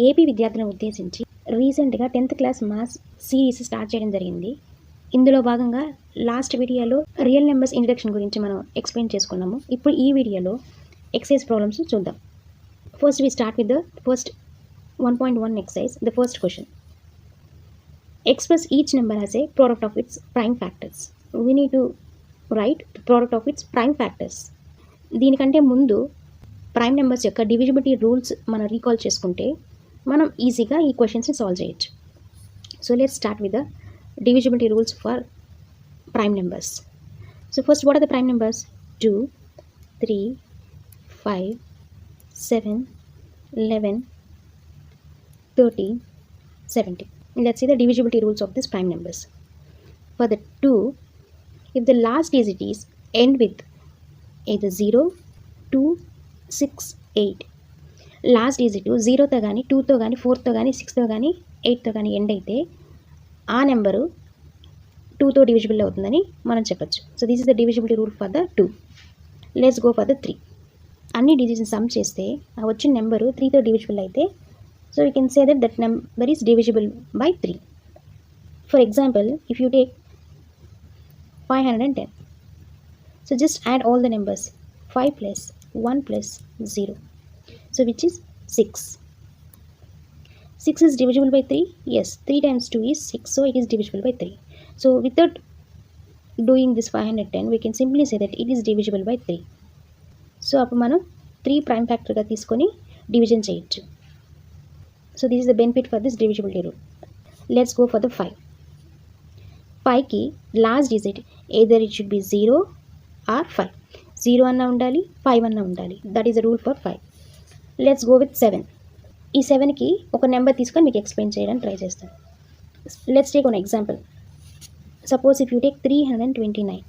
AP విద్యార్థులను ఉద్దేశించి రీసెంట్గా 10th class maths series start చేయడం జరిగింది. ఇందులో భాగంగా లాస్ట్ వీడియోలో రియల్ నెంబర్స్ ఇంట్రడక్షన్ గురించి మనం ఎక్స్ప్లెయిన్ చేసుకున్నాము. ఇప్పుడు ఈ వీడియోలో ఎక్సైజ్ ప్రాబ్లమ్స్ చూద్దాం. First we start with the first 1.1 exercise. The first question. Express each number as a product of its prime factors. We need to write the product of its prime factors. దీనికంటే ముందు prime numbers యొక్క divisibility rules మనం recall చేసుకుంటే మనం ఈజీగా ఈ క్వశ్చన్స్ని solve చేయొచ్చు. So let's start with the divisibility rules for prime numbers. So first what are the prime numbers? 2, 3, 5, 7, 11, 13, 17. Let's see the divisibility rules of these prime numbers. For the 2, if the last digit is end with either 0, 2, 6, 8. Last digit 0తో కానీ 2తో కానీ 4తో కానీ 6తో కానీ 8తో కానీ end అయితే ఆ number 2తో divisible అవుతుందని మనం చెప్పచ్చు. So this is the divisibility rule for the 2. Let's go for the 3. అన్ని డిజిట్స్ని సమ్ చేస్తే ఆ వచ్చిన నెంబరు 3తో డివిజిబుల్ అయితే so we can say that number is divisible by 3. For example if you take 510. So just add all the numbers. 5 plus 1 plus 0. So which is 6. 6 is divisible by 3? Yes. 3 times 2 is 6. So it is divisible by 3. So without doing this 510, we can simply say that it is divisible by 3. So appu manam 3 prime factor ga teeskoni division cheyachchu. So this is the benefit for this divisibility rule. Let's go for the 5. 5 ki last digit either it should be 0 or 5. 0 అన్నా ఉండాలి, 5 అన్నా ఉండాలి. That is the rule for 5. Let's go with 7. ఈ 7కి ఒక number తీసుకొని మీకు explain చేయడానికి try చేస్తాను. Let's take one example. Suppose if you take 329.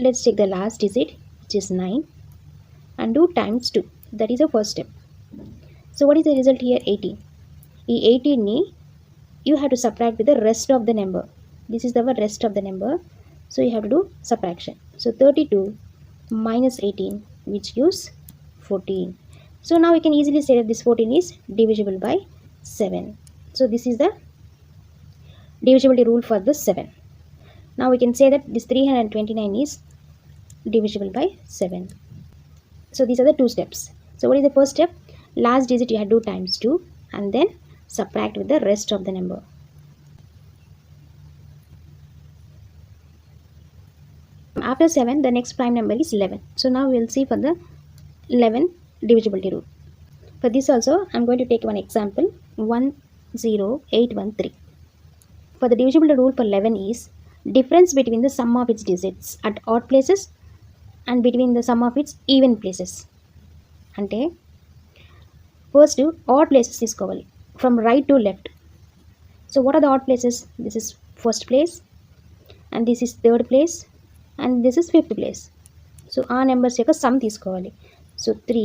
Let's take the last digit which is 9 and do times 2. That is the first step. So what is the result here? 18. ఈ 18ని you have to subtract with the rest of the number. This is the rest of the number. So you have to do subtraction. So 32 minus 18 which gives 14. So now we can easily say that this 14 is divisible by 7. So this is the divisibility rule for the 7. Now we can say that this 329 is divisible by 7. So these are the two steps. So what is the first step? Last digit you have to do times 2 and then subtract with the rest of the number. After 7, the next prime number is 11. So now we will see for the 11 divisibility rule. For this also, I am going to take one example. 10813. For the divisibility rule for 11 is difference between the sum of its digits at odd places and between the sum of its even places. Ante first odd places తీసుకోవాలి from right to left. So what are the odd places? This is first place and this is third place. And this is 5th place. So our numbers యొక్క sum తీసుకోవాలి. So 3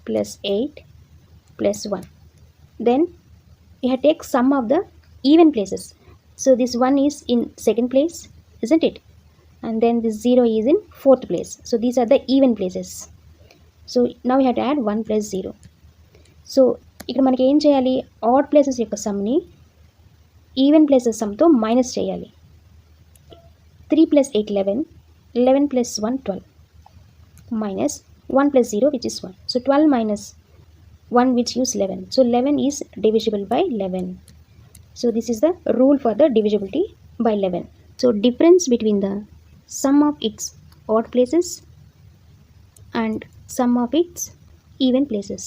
plus 8 plus 1. Then we have to take sum of the even places. So this 1 is in second place, isn't it? And then this 0 is in fourth place. So these are the even places. So now we have to add 1 plus 0. So ఇక్కడ మనకి ఏం చేయాలి? Odd places యొక్క సమ్ని even places సమ్తో minus చేయాలి. 3 plus 8 11. 11 plus 1 12 minus 1 plus 0 which is 1. So 12 minus 1 which gives 11. So 11 is divisible by 11. So this is the rule for the divisibility by 11. So difference between the sum of its odd places and sum of its even places.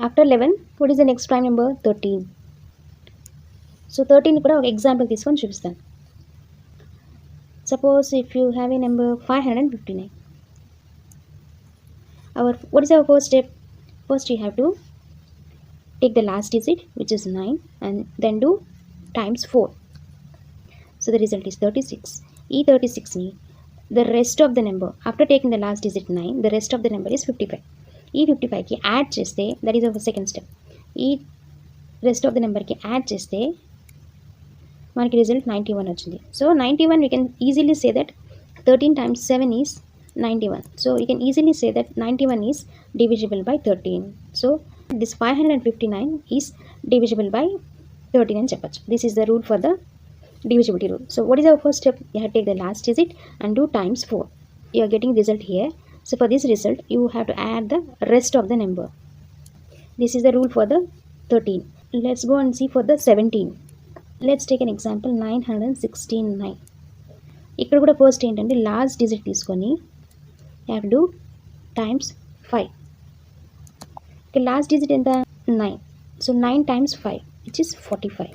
After 11, what is the next prime number? 13. So 13 కూడా ఒక example తీసుకొని చూపిస్తాను. Suppose if you have a number 559. What is our first step? First you have to take the last digit which is 9 and then do times 4. So the result is 36. ఈ 36ని the rest of the number after taking the last digit 9, the rest of the number is 55. ఈ 55కి add చేస్తే that is our second step. ఈ rest of the numberకి add చేస్తే మనకి result 91 వచ్చింది. So 91 we can easily say that 13 times 7 is 91. So you can easily say that 91 is divisible by 13. So this 559 is divisible by 13 and చెప్పచ్చు. This is the rule for the divisibility rule. So what is our first step? You have to take the last digit and do times 4. You are getting result here. So for this result you have to add the rest of the number. This is the rule for the 13. Let's go and see for the 17. Let's take an example 969. ఇక్కడ కూడా first ఏంటంటే last digit తీసుకొని you have to do times 5. Okay, last digit ఎంత 9. So 9 times 5 which is 45.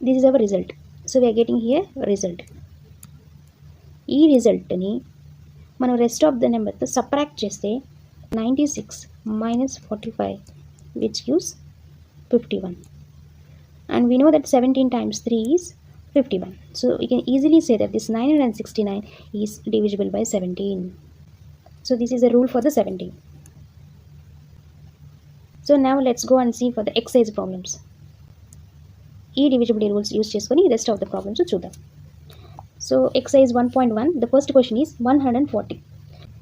This is our result. So we are getting here result. ఈ రిజల్ట్ని మనం rest of the నెంబర్తో subtract చేస్తే 96 minus 45 which gives 51. And we know that 17 times 3 is 51. So we can easily say that this 969 is divisible by 17. So this is a rule for the 17. So now let's go and see for the exercise problems. ఈ divisibility rules use చేసుకొని rest of the problems చూద్దాం. So exercise 1.1, the first question is 140.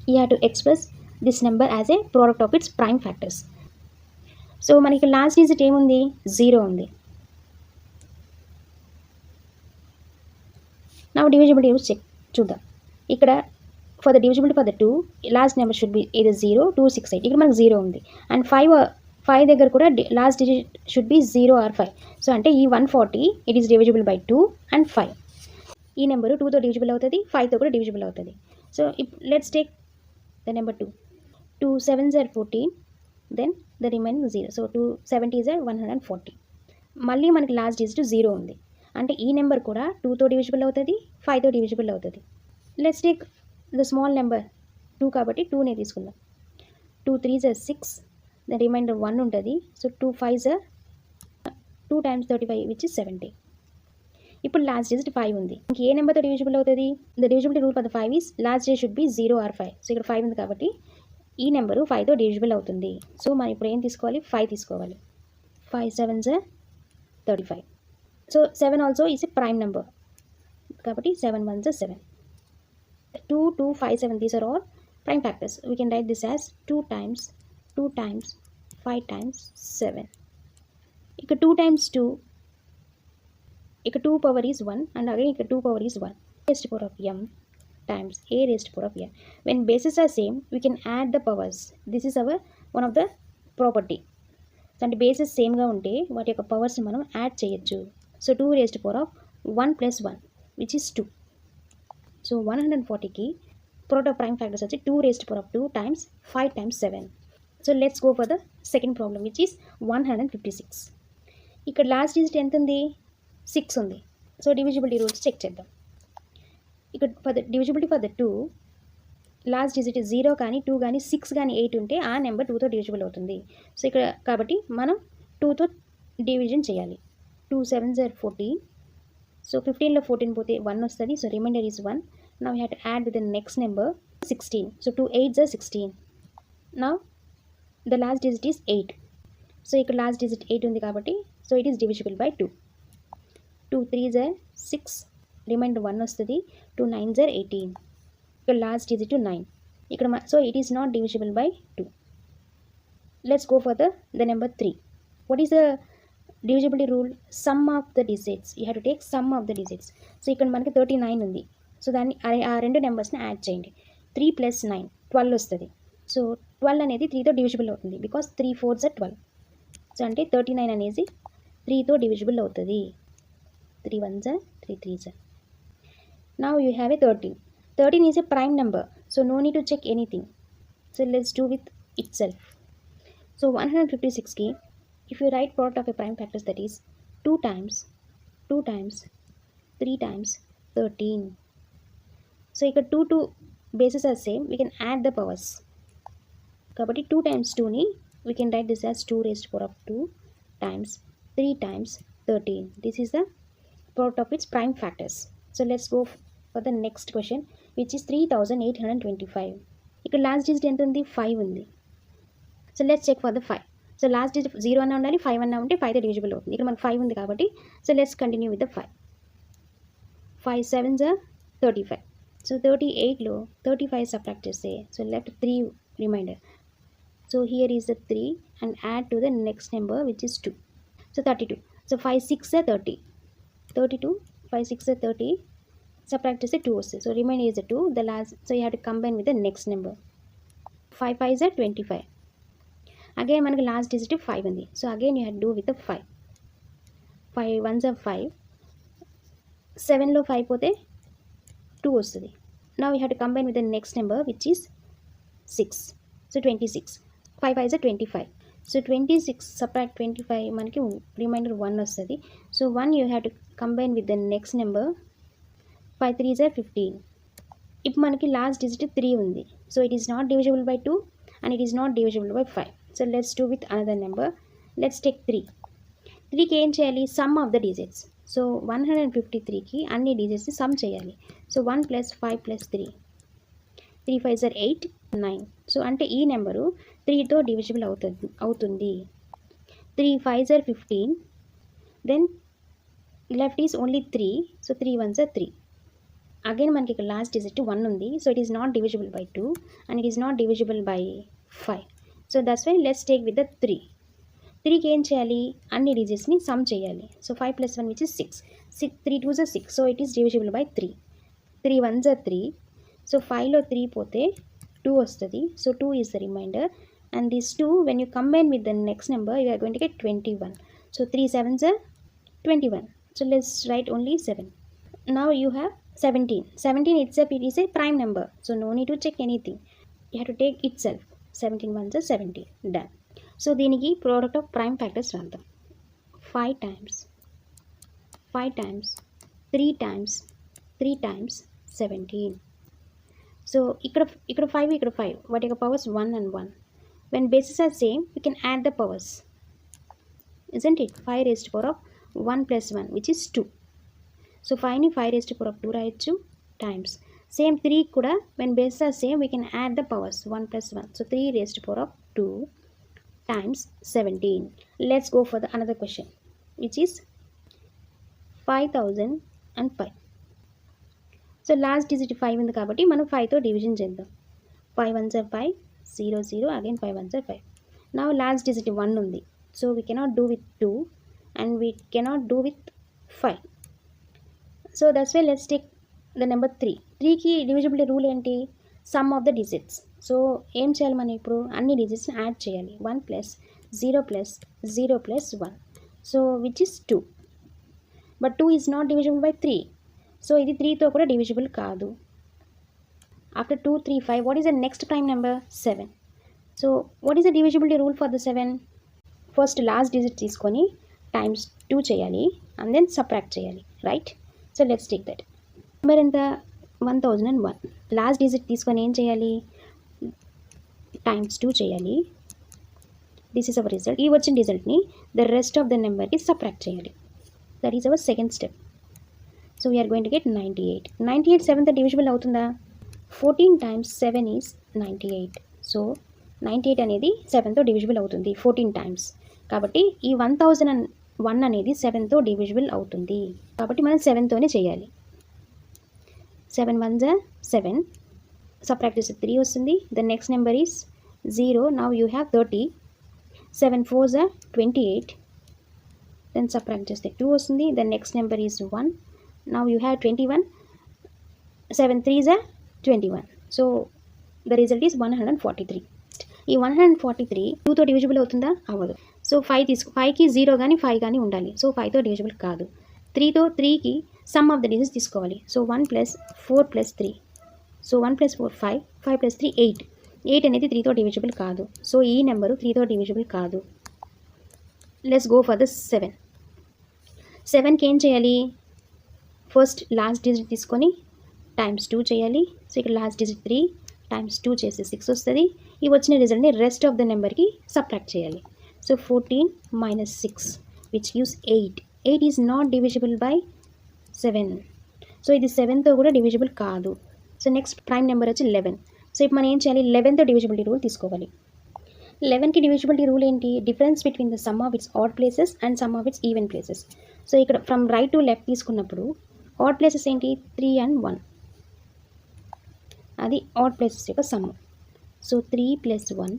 You have to express this number as a product of its prime factors. So మనకి last digit ఏముంది 0 ఉంది. Now divisibility rules check చూద్దాం. ఇక్కడ for the divisibility for the 2 last number should be either 0 2 6 8. ఇక్కడ మనకు 0 ఉంది and 5 దగ్గర కూడా last digit should be 0 or 5. So అంటే ఈ 140 it is divisible by 2 and 5. ఈ నెంబరు 2తో డివిజిబుల్ అవుతుంది, 5తో కూడా డివిజిబుల్ అవుతుంది. So let's take the number 2. 2 7s are 14, then the remaining 0. So 2 70s are 140. మళ్ళీ మనకి లాస్ట్ డిజిట్ 0 ఉంది అంటే ఈ నెంబర్ కూడా 2తో డివిజిబుల్ అవుతుంది, 5తో డివిజిబుల్ అవుతుంది. Let's take the small number 2 కాబట్టి 2నే తీసుకుందాం. 2 3s are 6, ద రిమైండర్ 1 ఉంటుంది. So 2 5s are 2 times 35 which is 70. ఇప్పుడు లాస్ట్ డిజిట్ 5 ఉంది. ఇంక ఏ నెంబర్తో డివిజిబుల్ అవుతుంది? The divisibility rule for the 5 is last digit should be 0 or 5. So ఇక్కడ 5 ఉంది కాబట్టి ఈ నెంబరు 5తో డివిజిబుల్ అవుతుంది. సో మనం ఇప్పుడు ఏం తీసుకోవాలి? 5 తీసుకోవాలి. 5 7s are 35. So 7 also is a prime number కాబట్టి 7 1s are 7. 2 2 5 7 these are all prime factors. We can write this as 2 times 5 times 7. ఇక 2 times 2, ఇక 2 power is 1 and again ఇక 2 power is 1. Raised to power of m times a raised to power of n. When bases are same, we can add the powers. This is our one of the property. అంటే bases సేమ్గా ఉంటే వాటి యొక్క పవర్స్ని మనం add చేయొచ్చు. So 2 raised to power of 1 plus 1 which is 2. So 140కి product of prime factors వచ్చి 2 raised to power of 2 times 5 times 7. So let's go for the second problem which is 156. ఇక్కడ last digit ఎంత ఉంది? 6 ఉంది. So divisibility rules check చేద్దాం. ఇక్కడ for the divisibility for the 2 last digit 0 కానీ 2 కానీ 6 కానీ 8 ఉంటే ఆ నెంబర్ 2తో డివిజిబుల్ అవుతుంది. సో ఇక్కడ కాబట్టి మనం 2తో డివిజన్ చేయాలి. 2 7s are 14. సో 15లో 14 పోతే 1 వస్తుంది. So remainder is 1. Now we have to add with the next number 16. So 2 8s are 16. Now the last digit is 8. So ఇక్కడ last digit 8 ఉంది కాబట్టి so it is divisible by 2. 2 3s are 6. Remainder 1 వస్తుంది. 2 9s are 18. ఇక్కడ last digit 9. ఇక్కడ so it is not divisible by 2. Let's go for the number 3. What is the divisibility rule? Sum of the digits. You have to take sum of the digits. So ఇక్కడ మనకి 39 ఉంది. So దాన్ని ఆ రెండు నెంబర్స్ని add చేయండి. 3 + 9 12 వస్తుంది. So 12 అనేది 3తో divisible అవుతుంది బికాస్ 3 4s are 12. సో అంటే 39 అనేది 3తో డివిజిబుల్ అవుతుంది. 3 1s are 3 3s are. Now you have a 13. 13 is a prime number. So no need to check anything. So let's do with itself. So 156కి if you write product of a prime factors that is 2 times 3 times 13. So ఇక్కడ 2 bases are same, we can add the powers. కాబట్టి 2 times 2ని we can write this as 2 raised to power of 2 times 3 times 13. This is the product of its prime factors. So let's go for the next question which is 3825. ఇక్కడ last digit ఎంత ఉంది? 5 ఉంది. So let's check for the 5. So last digit 0 అన్నా ఉండాలి, 5 అన్నా ఉంటే 5తో divisible అవుతుంది. ఇక్కడ మనకు 5 ఉంది కాబట్టి so let's continue with the 5. 5 7s are 35. So 38లో 35 సబ్ట్రాక్ట్ చేస్తే so left 3 remainder. So here is the 3 and add to the next number which is 2. So 32. So 5 6 30. 32 5 6 30 subtract చేస్తే 2 వస్తుంది. So remainder is 2 the last. So you have to combine with the next number. 5 5 25. Again మనకి last digit 5 ఉంది. So again you have to do with 5. 5 1s 5. 7లో 5 పోతే 2 వస్తుంది. Now you have to combine with the next number which is 6. So 26. 5 5 25. So 26 subtract 25 మనకి remainder 1 వస్తుంది. So 1 you have to combine with the next number. 5 3s 15. ఇప్పుడు మనకి last digit 3 ఉంది. So it is not divisible by 2 and it is not divisible by 5. So let's do with another number. Let's take 3. 3కి ఏం చేయాలి? Sum of the digits. So 153కి అన్ని డిజిట్స్ని sum చేయాలి. సో 1 + 5 + 3. 3 5s 8 9. సో అంటే ఈ నెంబరు 3తో డివిజిబుల్ అవుతుంది. 3 5s 15. Then left is only 3. So 3 1s 3. Again మనకి ఇక్కడ లాస్ట్ డిజిట్ 1 ఉంది. So it is not divisible by 2 and it is not divisible by 5. So that's why let's take with the 3. 3కి ఏం చేయాలి? అన్ని డిజిట్స్ని సమ్ చేయాలి. So 5 + 1 which is 6. 3 2s 6. So it is divisible by 3. 3 1s 3. So 5లో 3 పోతే 2 వస్తుంది. So 2 is the remainder and this 2 when you combine with the next number you are going to get 21. So 3 7s 21. So let's write only 7. Now you have 17. 17 itself it is a prime number. So no need to check anything. You have to take itself. 17 1s 17. Done. So దీనికి product of prime factors రాద్దాం. 5 times 3 times 3 times 17. So ఇక్కడ 5 ఇక్కడ 5. వాటి యొక్క powers 1 and 1. When bases are same we can add the powers. Isn't it? 5 raised to power of 1 + 1 which is 2. So 5ని 5 raised to power of 2 రాయొచ్చు times. Same 3 కూడా when bases are same we can add the powers 1 + 1. So 3 raised to power of 2 times 17. Let's go for the another question which is 5005. So last digit 5 ఉంది కాబట్టి మనం 5తో division చేద్దాం. 5 1s 5 0 0 again 5 1s 5. Now last digit 1 ఉంది. So we cannot do with 2 and we cannot do with 5. So that's why let's take the number 3. 3కి divisibility rule ఏంటి? Sum of the digits. So ఏం చేయాలి మనం ఇప్పుడు? అన్ని డిజిట్స్ని add చేయాలి. 1 + 0 + 0 + 1. So which is 2. But 2 is not divisible by 3. So ఇది 3తో కూడా డివిజిబుల్ కాదు. After 2 3 5 what is the next prime number? 7. So what is the divisibility rule for the 7? First last digit తీసుకొని టైమ్స్ 2 చేయాలి అండ్ దెన్ సబ్ట్రాక్ట్ చేయాలి. Right? So let's take that. Number ఎంత? 1001. Last digit తీసుకొని ఏం చేయాలి? Times 2 చేయాలి. This is our result. ఈ వచ్చిన రిజల్ట్ని ద రెస్ట్ ఆఫ్ ద నెంబర్కి సబ్ట్రాక్ట్ చేయాలి. That is our second step. So we're going to get 98. 98 7తో డివిజిబుల్ అవుతుందా? 14 times 7 is 98. సో 98 అనేది 7తో డివిజిబుల్ అవుతుంది 14 times. కాబట్టి ఈ 1001 అనేది 7తో డివిజిబుల్ అవుతుంది. కాబట్టి మనం 7తోనే చేయాలి. 7 1s 7. సబ్ట్రాక్ట్ చేస్తే 3 వస్తుంది. The next number is 0. Now you have 30. 7 4s 28. Then subtract చేస్తే 2 వస్తుంది. The next number is 1. Now you have 21. 7 3s 21. So the result is 143. ఈ 143 2తో డివిజిబుల్ అవుతుందా? అవ్వదు. సో 5కి 0 కానీ 5 కానీ ఉండాలి. సో 5తో డివిజిబుల్ కాదు. 3కి సమ్ ఆఫ్ ద డిజిట్స్ తీసుకోవాలి. సో 1 + 4 + 3. సో 1 + 4 5. 5 + 3 8. 8 అనేది 3తో డివిజిబుల్ కాదు. సో ఈ నెంబరు 3తో డివిజిబుల్ కాదు. Let's go for the 7. 7కి ఏం చేయాలి? ఫస్ట్ లాస్ట్ డిజిట్ తీసుకొని టైమ్స్ 2 చేయాలి. సో ఇక్కడ లాస్ట్ డిజిట్ 3 times 2 చేస్తే 6 వస్తుంది. ఈ వచ్చిన రిజల్ట్ని రెస్ట్ ఆఫ్ ద నెంబర్కి సబ్ట్రాక్ట్ చేయాలి. So 14 - 6 which gives 8. 8 is not divisible by 7. So ఇది 7తో కూడా డివిజిబుల్ కాదు. సో నెక్స్ట్ ప్రైమ్ నెంబర్ వచ్చి 11. సో ఇప్పుడు మనం ఏం చేయాలి? 11తో డివిజిబిలిటీ రూల్ తీసుకోవాలి. 11కి డివిజిబిలిటీ రూల్ ఏంటి? Difference between the sum of its odd places and sum of its even places. So ఇక్కడ ఫ్రమ్ రైట్ టు లెఫ్ట్ తీసుకున్నప్పుడు ఆడ్ ప్లేసెస్ ఏంటి? 3 and 1. అది ఆడ్ ప్లేసెస్ యొక్క some. So 3 + 1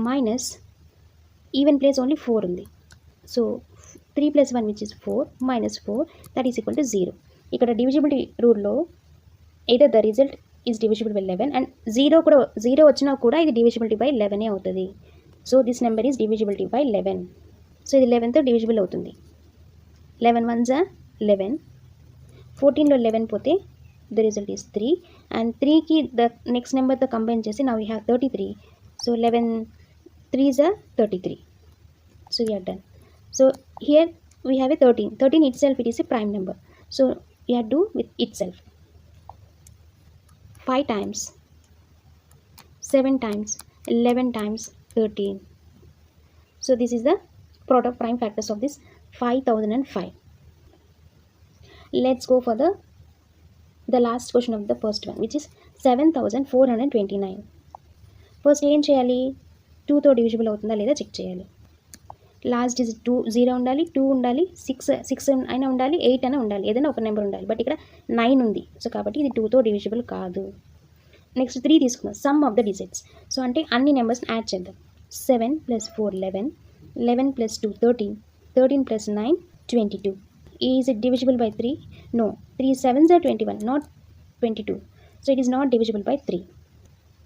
minus even place only 4 ఉంది. So 3 + 1 which is 4 minus 4 that is equal to 0. ఇక్కడ divisibility రూల్లో either the result is divisible by 11 and 0 వచ్చినా కూడా ఇది divisibility by 11 అవుతుంది. So this number is divisibility by 11. So ఇది 11తో divisible అవుతుంది. 11 1s are 11. 14లో 11 పోతే the result is 3 and 3కి the next numberతో combine చేసి now we have 33. So 11 3s are 33. So we are done. So here we have a 13. 13 itself it is a prime number. So we have to do with itself. 5 times, 7 times, 11 times 13. So this is the product of prime factors of this 5005. Let's go for the last question of the first one, which is 7429. First ఏం చేయాలి, 2తో divisible అవుతుందా లేదా check చేయాలి. Last digit 0 ఉండాలి, 2 ఉండాలి, 6 అయినా ఉండాలి, 8 అయినా ఉండాలి, ఏదైనా ఒక నెంబర్ ఉండాలి. బట్ ఇక్కడ 9 ఉంది. సో కాబట్టి ఇది 2తో డివిజిబుల్ కాదు. నెక్స్ట్ 3 తీసుకుందాం, some of the digits. So అంటే అన్ని నెంబర్స్ని యాడ్ చేద్దాం. 7 + 4 11, 11 + 2 13, 13 + 9 22. Is it divisible by 3? No. 3 7s are 21, not 22. So it is not divisible by 3.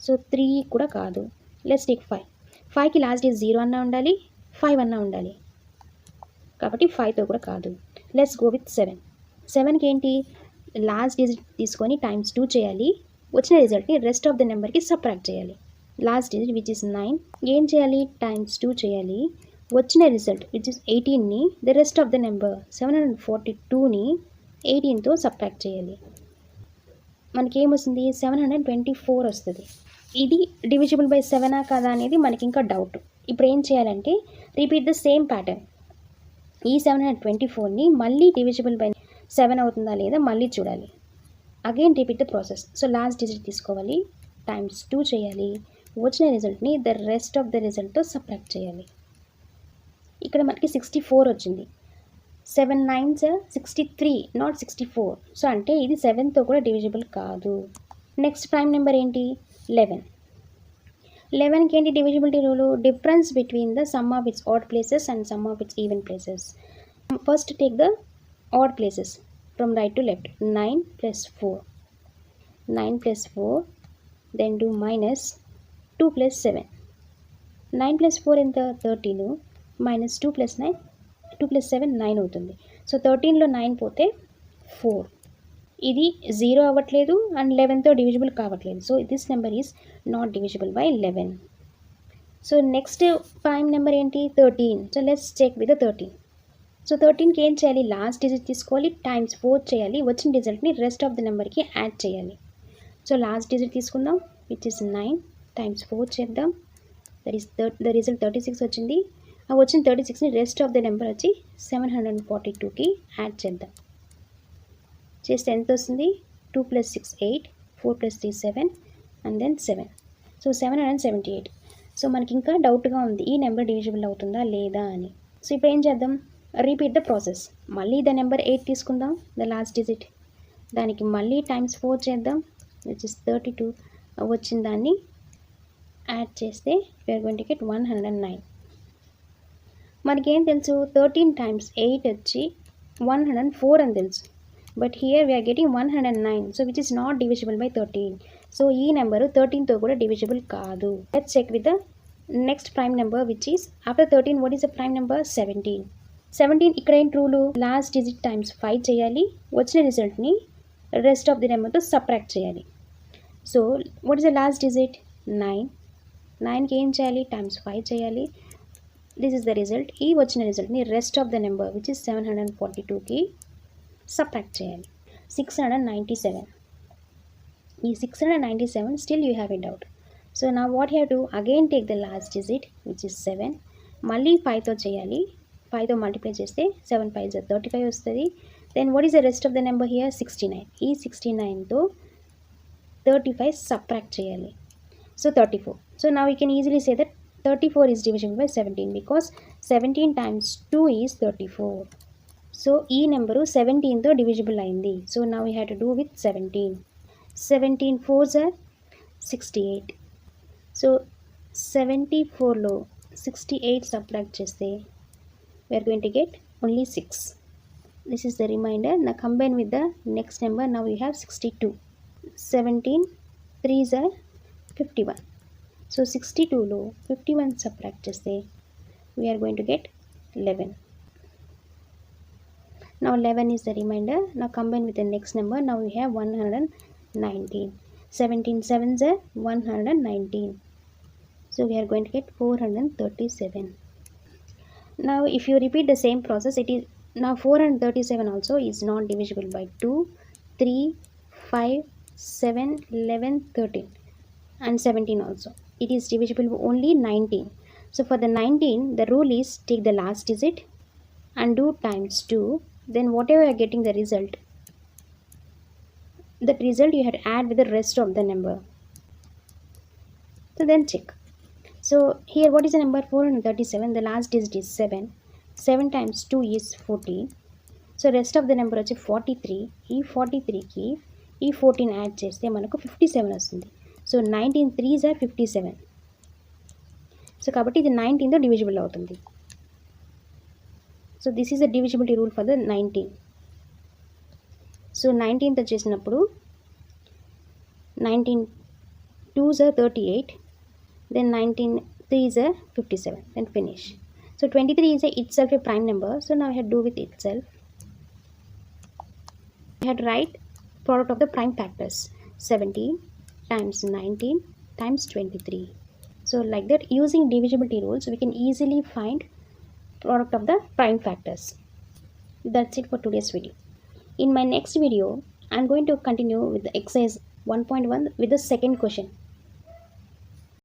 So 3 కూడా కాదు. Let's take 5. 5కి లాస్ట్ డిజిట్ 0 అన్నా ఉండాలి, 5 అన్నా ఉండాలి. కాబట్టి 5తో కూడా కాదు. Let's go with 7. 7కి ఏంటి, లాస్ట్ డిజిట్ తీసుకొని టైమ్స్ 2 చేయాలి. వచ్చిన రిజల్ట్ని రెస్ట్ ఆఫ్ ద నెంబర్కి సబ్ట్రాక్ట్ చేయాలి. లాస్ట్ డిజిట్ విచ్ ఇస్ 9 ఏం చేయాలి, టైమ్స్ 2 చేయాలి. వచ్చిన రిజల్ట్ విచ్ ఇస్ 18ని the rest of the number 742ని 18తో సబ్ట్రాక్ట్ చేయాలి. మనకి ఏమొస్తుంది, 724 వస్తుంది. ఇది డివిజిబుల్ బై 7 కదా అనేది మనకి ఇంకా డౌట్. ఇప్పుడు ఏం చేయాలంటే రిపీట్ ద సేమ్ ప్యాటర్న్. ఈ 724ని మళ్ళీ డివిజిబుల్ బై 7 అవుతుందా లేదా మళ్ళీ చూడాలి. Again repeat the process. So last digit తీసుకోవాలి, టైమ్స్ 2 చేయాలి. వచ్చిన రిజల్ట్ని ద రెస్ట్ ఆఫ్ ద రిజల్ట్తో సబ్ట్రాక్ట్ చేయాలి. ఇక్కడ మనకి 64 వచ్చింది. 7 9s 63, నాట్ 64. సో అంటే ఇది 7తో కూడా డివిజిబుల్ కాదు. నెక్స్ట్ ప్రైమ్ నెంబర్ ఏంటి, 11. 11కి ఏంటి divisibility rule, difference between the sum of its odd places and sum of its even places. First take the odd places from right to left. 9 + 4, 9 + 4, then do minus 2 + 7. 9 + 4 ఎంత, 13, minus 2 + 9, 2 + 7 9 అవుతుంది. So 13లో 9 పోతే 4. ఇది 0 అవ్వట్లేదు and 11తో divisible కావట్లేదు. So this number is not divisible by 11. So next prime number ఏంటి, 13. So let's check with 13. So 13కి ఏం చేయాలి, లాస్ట్ డిజిట్ తీసుకోవాలి, టైమ్స్ 4 చేయాలి. వచ్చిన రిజల్ట్ని రెస్ట్ ఆఫ్ ద నెంబర్కి యాడ్ చేయాలి. సో లాస్ట్ డిజిట్ తీసుకుందాం విచ్ ఇస్ 9, టైమ్స్ 4 చేద్దాం. దట్ ఈస్ ద రిజల్ట్ 36 వచ్చింది. ఆ వచ్చిన 36ని రెస్ట్ ఆఫ్ ద నెంబర్ వచ్చి 742కి యాడ్ చేద్దాం. చేస్తే ఎంత వస్తుంది, 2 + 6 8, 4 + 3 7 అండ్ దెన్ 7. సో 778. సో మనకి ఇంకా డౌట్గా ఉంది ఈ నెంబర్ డివిజిబుల్ అవుతుందా లేదా అని. సో ఇప్పుడు ఏం చేద్దాం, రిపీట్ ద ప్రాసెస్. మళ్ళీ ద నెంబర్ 8 తీసుకుందాం, ద లాస్ట్ డిజిట్. దానికి మళ్ళీ టైమ్స్ 4 చేద్దాం విచ్ ఇస్ 32. వచ్చిన దాన్ని యాడ్ చేస్తే వీఆర్ గోయింగ్ టు గెట్ 109. మనకేం తెలుసు, 13 times 8 వచ్చి 104 అని తెలుసు. But here we're getting 109. So which is not divisible by 13. So ఈ నెంబరు 13తో కూడా డివిజిబుల్ కాదు. Let's check with the next prime number which is after 13 what is the prime number, 17. 17 ఇక్కడ ఏంటి రూలు, లాస్ట్ డిజిట్ టైమ్స్ 5 చేయాలి. వచ్చిన రిజల్ట్ని rest of the నెంబర్తో సబ్ట్రాక్ట్ చేయాలి. So what is the last digit, 9. 9కి ఏం చేయాలి, టైమ్స్ 5 చేయాలి. This is the result. ఈ వచ్చిన రిజల్ట్ని rest of the number which is 742కి సబ్ట్రాక్ట్ చేయాలి. 697. ఈ 697 still you have a doubt. So నా what have to again take the last digit which is 7. మళ్ళీ 5తో చేయాలి. 5తో మల్టిప్లై చేస్తే 7 5 35 వస్తుంది. Then what is the rest of the number here, 69. ఈ 69తో 35 సబ్ట్రాక్ట్ చేయాలి. So 34. So now we can easily say that 34 is divisible by 17 because 17 times 2 is 34. So ఈ number 17తో divisible అయింది. So now we have to do with 17. 17 4s are 68. So 74లో 68 subtract చేస్తే we are going to get only 6. This is the remainder. Now combine with the next number. Now we have 62. 17 3s are 51. So 62లో 51 subtract చేస్తే we are going to get 11. Now 11 is the remainder. Now combine with the next number. Now we have 119. 17 7s are 119. So we are going to get 437. Now if you repeat the same process, it is now 437 also is not divisible by 2, 3, 5, 7, 11, 13 and 17 also. It is divisible by only 19. So for the 19, the rule is take the last digit and do times 2. Then whatever you are getting the result, that result you had to add with the rest of the number. So then check. So here what is the number 437? The last digit is 7. 7 times 2 is 14. So rest of the number వచ్చి 43. ఈ 43కి ఈ 14 add చేస్తే మనకు 57 వస్తుంది. So 19 3s are 57. So కాబట్టి ఇది 19తో divisible అవుతుంది. So this is the divisibility rule for the 19. So 19తో చేసినప్పుడు 19 2s are 38. Then 19 3s are 57. Then finish. So 23 is itself a prime number. So now I have to do with itself. I had to write product of the prime factors. 17 times 19 times 23. So like that, using divisibility rules, we can easily find product of the prime factors. That's it for today's video. In my next video, I'm going to continue with the exercise 1.1 with the second question.